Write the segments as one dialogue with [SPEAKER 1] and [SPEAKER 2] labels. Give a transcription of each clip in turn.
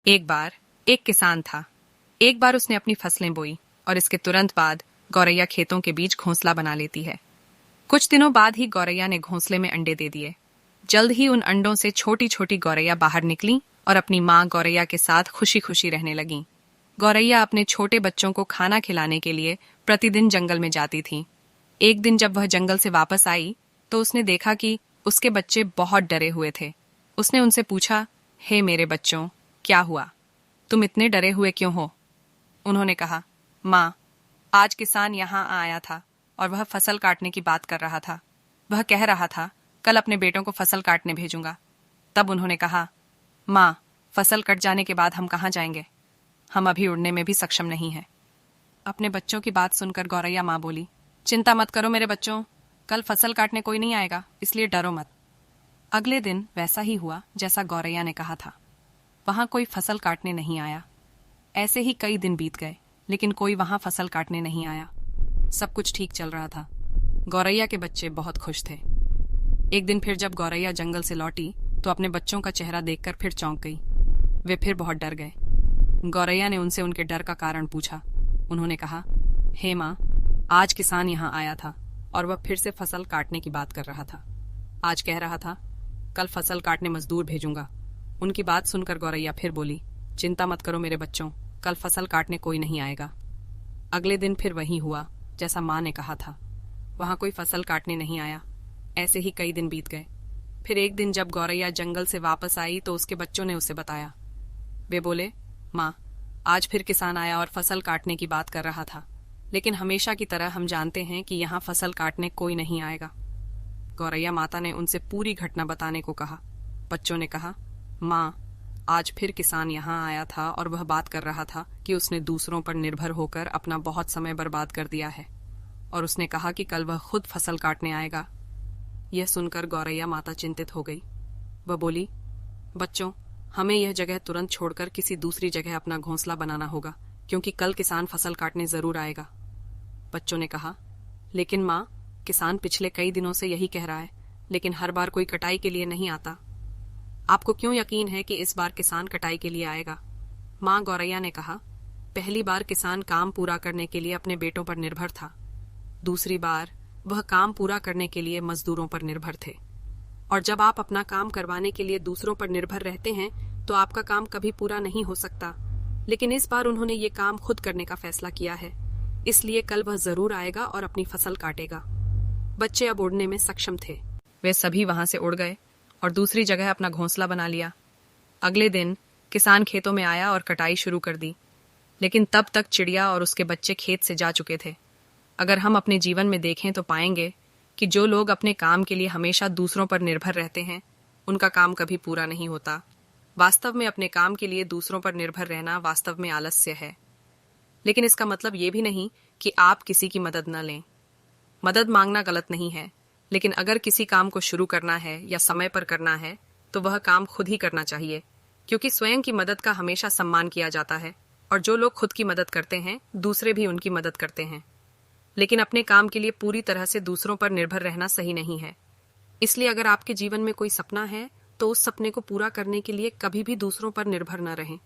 [SPEAKER 1] एक बार एक किसान था। एक बार उसने अपनी फसलें बोई और इसके तुरंत बाद गौरैया खेतों के बीच घोंसला बना लेती है। कुछ दिनों बाद ही गौरैया ने घोंसले में अंडे दे दिए। जल्द ही उन अंडों से छोटी छोटी गौरैया बाहर निकली और अपनी माँ गौरैया के साथ खुशी खुशी रहने लगीं। गौरैया अपने छोटे बच्चों को खाना खिलाने के लिए प्रतिदिन जंगल में जाती थी। एक दिन जब वह जंगल से वापस आई तो उसने देखा कि उसके बच्चे बहुत डरे हुए थे। उसने उनसे पूछा, हे मेरे बच्चों, क्या हुआ? तुम इतने डरे हुए क्यों हो? उन्होंने कहा, माँ, आज किसान यहाँ आया था और वह फसल काटने की बात कर रहा था। वह कह रहा था कल अपने बेटों को फसल काटने भेजूंगा। तब उन्होंने कहा, माँ, फसल कट जाने के बाद हम कहाँ जाएंगे? हम अभी उड़ने में भी सक्षम नहीं हैं। अपने बच्चों की बात सुनकर गौरैया माँ बोली, चिंता मत करो मेरे बच्चों, कल फसल काटने कोई नहीं आएगा, इसलिए डरो मत। अगले दिन वैसा ही हुआ जैसा गौरैया ने कहा था। वहां कोई फसल काटने नहीं आया। ऐसे ही कई दिन बीत गए, लेकिन कोई वहां फसल काटने नहीं आया। सब कुछ ठीक चल रहा था। गौरैया के बच्चे बहुत खुश थे। एक दिन फिर जब गौरैया जंगल से लौटी तो अपने बच्चों का चेहरा देखकर फिर चौंक गई। वे फिर बहुत डर गए। गौरैया ने उनसे उनके डर का कारण पूछा। उन्होंने कहा, हे माँ, आज किसान यहाँ आया था और वह फिर से फसल काटने की बात कर रहा था। आज कह रहा था कल फसल काटने मजदूर भेजूंगा। उनकी बात सुनकर गौरैया फिर बोली, चिंता मत करो मेरे बच्चों, कल फसल काटने कोई नहीं आएगा। अगले दिन फिर वही हुआ जैसा माँ ने कहा था। वहां कोई फसल काटने नहीं आया। ऐसे ही कई दिन बीत गए। फिर एक दिन जब गौरैया जंगल से वापस आई तो उसके बच्चों ने उसे बताया। वे बोले, माँ, आज फिर किसान आया और फसल काटने की बात कर रहा था, लेकिन हमेशा की तरह हम जानते हैं कि यहाँ फसल काटने कोई नहीं आएगा। गौरैया माता ने उनसे पूरी घटना बताने को कहा। बच्चों ने कहा, माँ, आज फिर किसान यहाँ आया था और वह बात कर रहा था कि उसने दूसरों पर निर्भर होकर अपना बहुत समय बर्बाद कर दिया है और उसने कहा कि कल वह खुद फसल काटने आएगा। यह सुनकर गौरैया माता चिंतित हो गई। वह बोली, बच्चों, हमें यह जगह तुरंत छोड़कर किसी दूसरी जगह अपना घोंसला बनाना होगा, क्योंकि कल किसान फसल काटने जरूर आएगा। बच्चों ने कहा, लेकिन माँ, किसान पिछले कई दिनों से यही कह रहा है, लेकिन हर बार कोई कटाई के लिए नहीं आता। आपको क्यों यकीन है कि इस बार किसान कटाई के लिए आएगा? माँ गौरैया ने कहा, पहली बार किसान काम पूरा करने के लिए अपने बेटों पर निर्भर था। दूसरी बार वह काम पूरा करने के लिए मजदूरों पर निर्भर थे। और जब आप अपना काम करवाने के लिए दूसरों पर निर्भर रहते हैं तो आपका काम कभी पूरा नहीं हो सकता। लेकिन इस बार उन्होंने ये काम खुद करने का फैसला किया है, इसलिए कल वह जरूर आएगा और अपनी फसल काटेगा। बच्चे अब उड़ने में सक्षम थे। वे सभी वहां से उड़ गए और दूसरी जगह अपना घोंसला बना लिया। अगले दिन किसान खेतों में आया और कटाई शुरू कर दी, लेकिन तब तक चिड़िया और उसके बच्चे खेत से जा चुके थे। अगर हम अपने जीवन में देखें तो पाएंगे कि जो लोग अपने काम के लिए हमेशा दूसरों पर निर्भर रहते हैं, उनका काम कभी पूरा नहीं होता। वास्तव में अपने काम के लिए दूसरों पर निर्भर रहना वास्तव में आलस्य है। लेकिन इसका मतलब ये भी नहीं कि आप किसी की मदद न लें। मदद मांगना गलत नहीं है, लेकिन अगर किसी काम को शुरू करना है या समय पर करना है तो वह काम खुद ही करना चाहिए, क्योंकि स्वयं की मदद का हमेशा सम्मान किया जाता है और जो लोग खुद की मदद करते हैं दूसरे भी उनकी मदद करते हैं। लेकिन अपने काम के लिए पूरी तरह से दूसरों पर निर्भर रहना सही नहीं है। इसलिए अगर आपके जीवन में कोई सपना है तो उस सपने को पूरा करने के लिए कभी भी दूसरों पर निर्भर न रहें।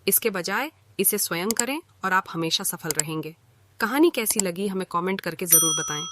[SPEAKER 1] इसके बजाय इसे स्वयं करें और आप हमेशा सफल रहेंगे। कहानी कैसी लगी हमें कमेंट करके जरूर बताएं।